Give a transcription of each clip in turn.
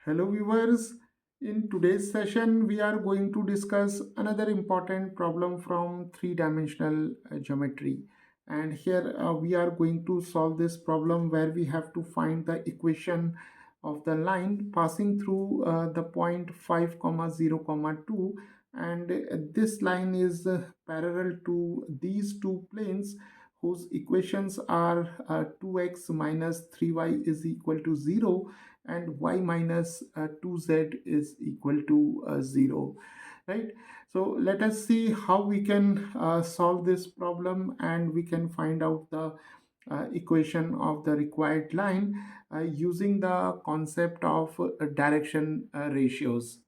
Hello viewers, in today's session we are going to discuss another important problem from three-dimensional geometry. And here we are going to solve this problem where we have to find the equation of the line passing through the point 5 comma 0 comma 2, and this line is parallel to these two planes whose equations are 2x minus 3y is equal to 0 and y minus 2z is equal to 0, right? So let us see how we can solve this problem, and we can find out the equation of the required line using the concept of direction ratios.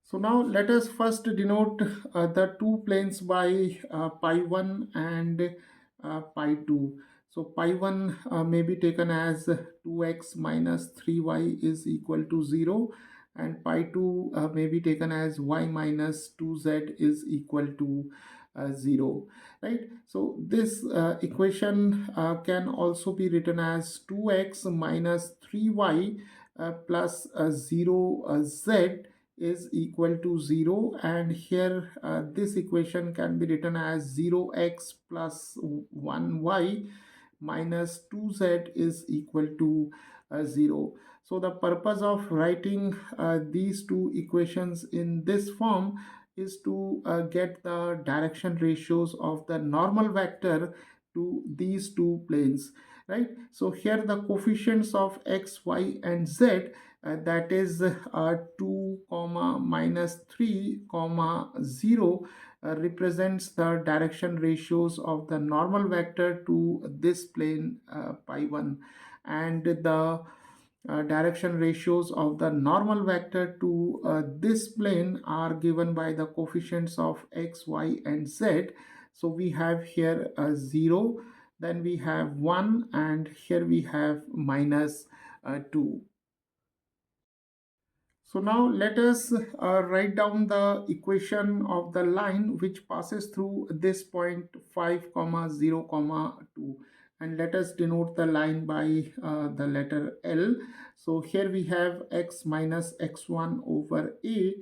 So now let us first denote the two planes by pi 1 and pi 2. So pi 1 may be taken as 2x minus 3y is equal to 0, and pi 2 may be taken as y minus 2z is equal to 0, right? So this equation can also be written as 2x minus 3y plus 0z is equal to 0, and here this equation can be written as 0x plus 1y minus 2z is equal to 0. So the purpose of writing these two equations in this form is to get the direction ratios of the normal vector to these two planes, right? So here the coefficients of x, y and z, that is 2 comma minus 3 comma 0, represents the direction ratios of the normal vector to this plane pi 1, and the direction ratios of the normal vector to this plane are given by the coefficients of x, y and z. So we have here a 0, then we have 1, and here we have minus 2. So now let us write down the equation of the line which passes through this point 5 comma 0 comma 2, and let us denote the line by the letter L. So here we have x minus x1 over a,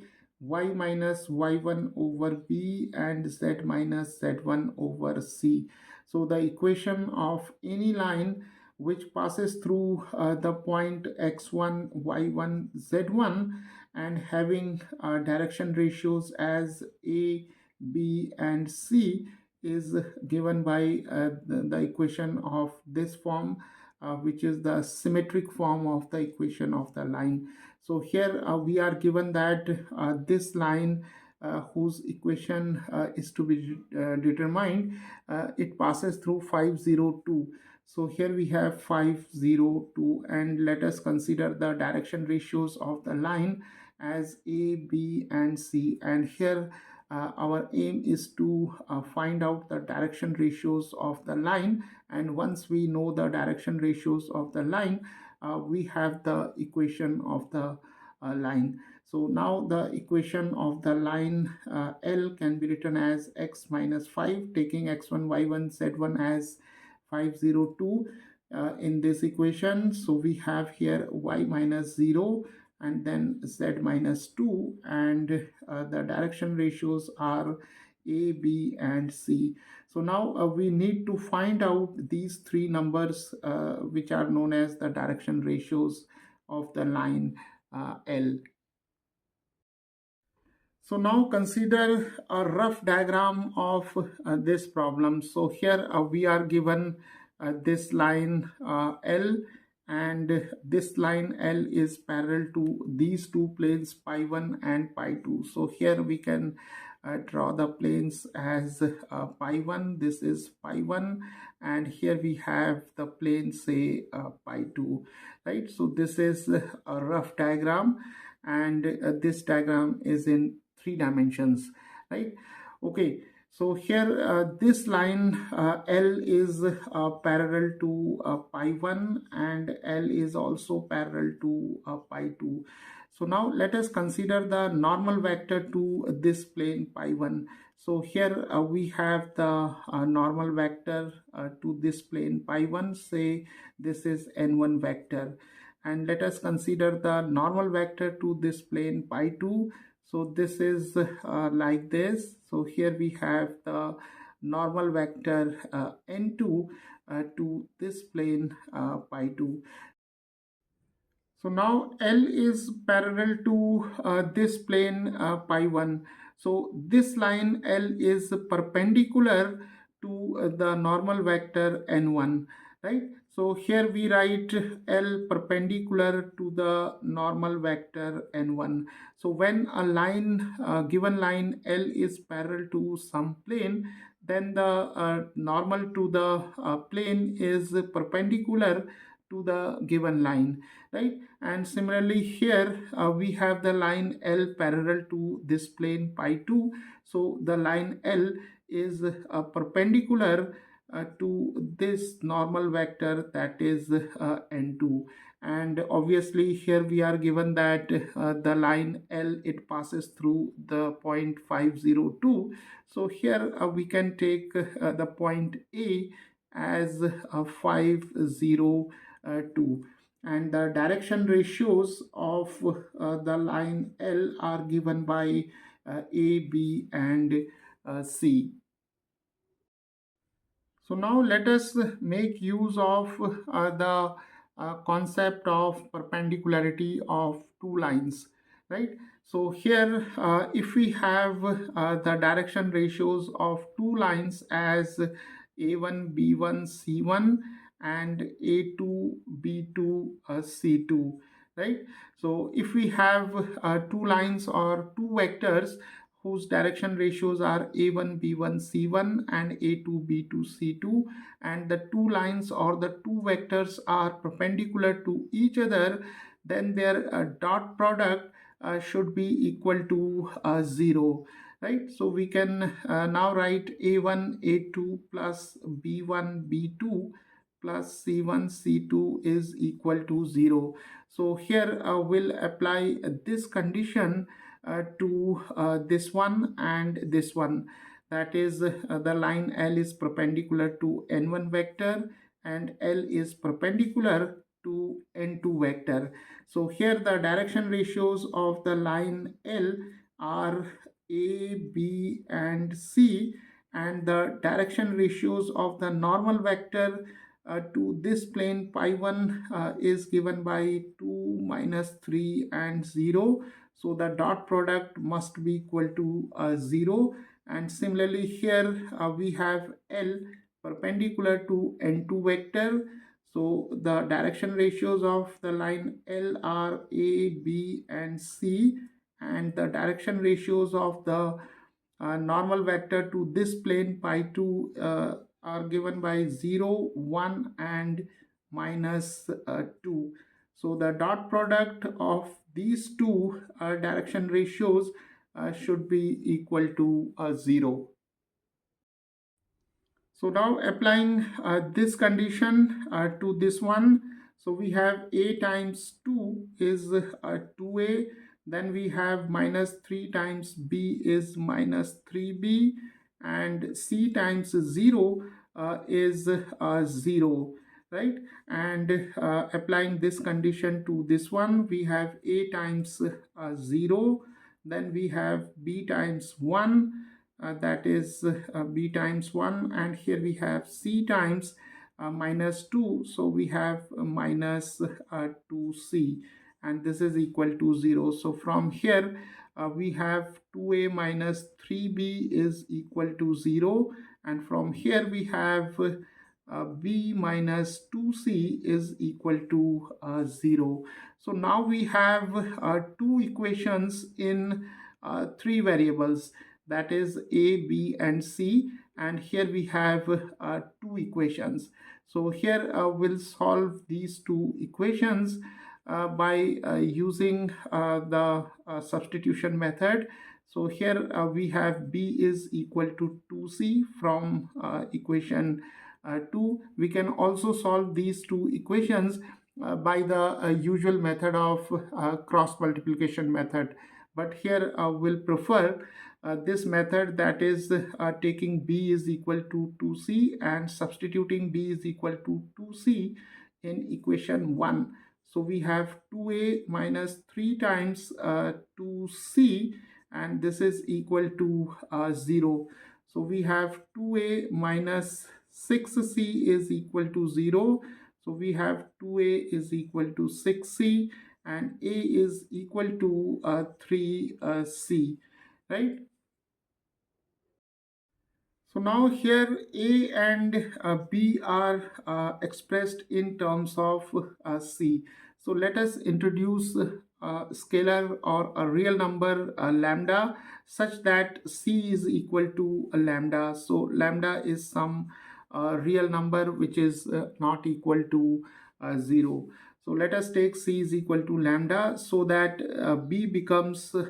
y minus y1 over b, and z minus z1 over c. So the equation of any line which passes through the point x1, y1, z1, and having direction ratios as a, b and c is given by the equation of this form, which is the symmetric form of the equation of the line. So here we are given that this line whose equation is to be determined, it passes through 502. So here we have 502, and let us consider the direction ratios of the line as A, B and C, and here our aim is to find out the direction ratios of the line, and once we know the direction ratios of the line, we have the equation of the line. So now the equation of the line L can be written as x minus 5, taking x1, y1, z1 as 502 in this equation. So we have here y minus 0 and then z minus 2, and the direction ratios are a, b and c. So now we need to find out these three numbers which are known as the direction ratios of the line L. So now consider a rough diagram of this problem. So here we are given this line L, and this line L is parallel to these two planes pi 1 and pi 2. So here we can draw the planes as pi 1, this is pi 1, and here we have the plane say pi 2, right? So this is a rough diagram, and this diagram is in three dimensions, right? Okay, so here this line L is parallel to pi 1, and L is also parallel to pi 2. So now let us consider the normal vector to this plane pi 1. So here we have the normal vector to this plane pi 1, say this is n1 vector, and let us consider the normal vector to this plane pi 2. So this is like this. So here we have the normal vector n2 to this plane pi 2. So now L is parallel to this plane pi 1. So this line L is perpendicular to the normal vector n1, right? So here we write L perpendicular to the normal vector n1. So when a line, given line L is parallel to some plane, then the normal to the plane is perpendicular to the given line, right? And similarly here we have the line L parallel to this plane pi 2. So the line L is perpendicular to this normal vector, that is n2. And obviously here we are given that the line L, it passes through the point 502. So here we can take the point A as 502, and the direction ratios of the line L are given by A, B, and C. So now let us make use of the concept of perpendicularity of two lines, right? So here if we have the direction ratios of two lines as A1 B1 C1 and A2 B2 C2, right? So if we have two lines or two vectors whose direction ratios are A1 B1 C1 and A2 B2 C2, and the two lines or the two vectors are perpendicular to each other, then their dot product should be equal to 0, right? So we can now write A1 A2 plus B1 B2 plus C1 C2 is equal to 0. So here we'll apply this condition to this one and this one, that is the line L is perpendicular to n1 vector and L is perpendicular to n2 vector. So here the direction ratios of the line L are A, B, and C, and the direction ratios of the normal vector to this plane pi 1 is given by 2 minus 3 and 0. So the dot product must be equal to 0. And similarly here we have L perpendicular to n2 vector. So the direction ratios of the line L are A, B, and C, and the direction ratios of the normal vector to this plane pi 2 are given by 0, 1, and minus 2. So the dot product of these two direction ratios should be equal to 0. So now applying this condition to this one, so we have A times 2 is 2A, then we have minus 3 times B is minus 3B, and C times 0 is 0, right? And applying this condition to this one, we have A times 0, then we have B times 1, that is B times 1, and here we have C times minus 2, so we have minus 2C, and this is equal to 0. So from here we have 2A minus 3B is equal to 0, and from here we have B minus 2C is equal to 0. So now we have two equations in three variables, that is A, B, and C, and here we have two equations. So here we'll solve these two equations by using the substitution method. So here we have B is equal to 2C from equation 2. We can also solve these two equations by the usual method of cross multiplication method, but here we'll prefer this method, that is taking B is equal to 2C and substituting B is equal to 2C in equation 1. So we have 2a minus 3 times 2c, and this is equal to 0. So we have 2a minus 6c is equal to 0. So we have 2a is equal to 6c, and a is equal to 3c, right? So now here A and B are expressed in terms of C. So let us introduce a scalar or a real number lambda such that C is equal to a lambda. So lambda is some real number which is not equal to 0. So let us take C is equal to lambda, so that B becomes 2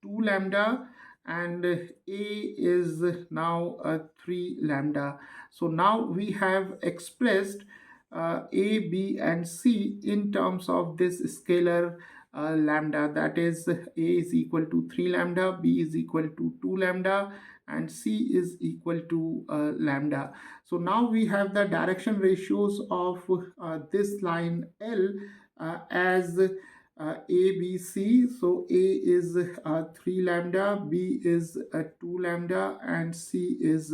lambda, and A is now 3 lambda. So now we have expressed A, B and C in terms of this scalar lambda, that is A is equal to 3 lambda, B is equal to 2 lambda, and C is equal to lambda. So now we have the direction ratios of this line L as A, B, C. So A is 3 lambda, B is 2 lambda, and C is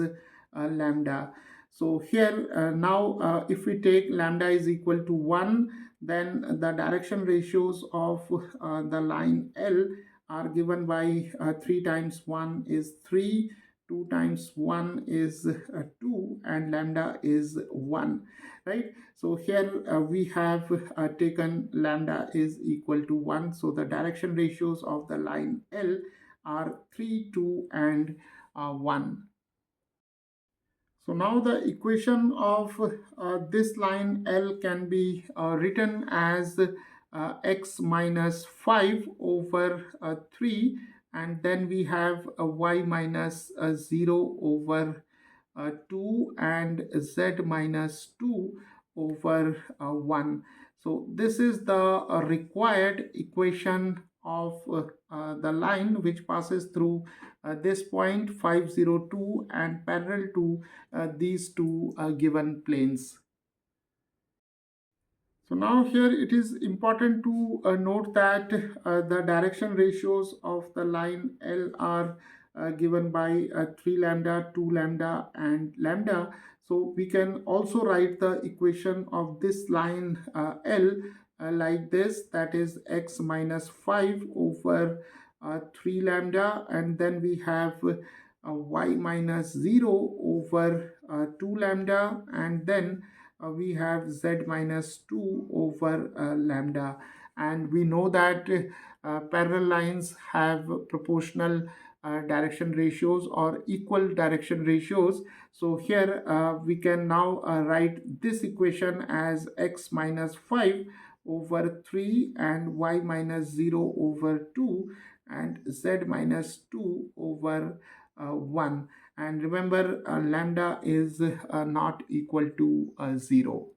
lambda. So here now if we take lambda is equal to 1, then the direction ratios of the line L are given by 3 times 1 is 3, 2 times 1 is 2, and lambda is 1, right? So here we have taken lambda is equal to 1. So the direction ratios of the line L are 3, 2 and 1. So now the equation of this line L can be written as x minus 5 over 3, and then we have y minus 0 over 2, and z minus 2 over 1. So this is the required equation of the line which passes through this point 502 and parallel to these two given planes. So now here it is important to note that the direction ratios of the line L are given by 3 lambda, 2 lambda and lambda. So we can also write the equation of this line L like this, that is x minus 5 over 3 lambda, and then we have y minus 0 over 2 lambda, and then we have z minus 2 over lambda. And we know that parallel lines have proportional direction ratios or equal direction ratios. So here we can now write this equation as x minus 5 over 3 and y minus 0 over 2 and z minus 2 over 1. And remember lambda is not equal to 0.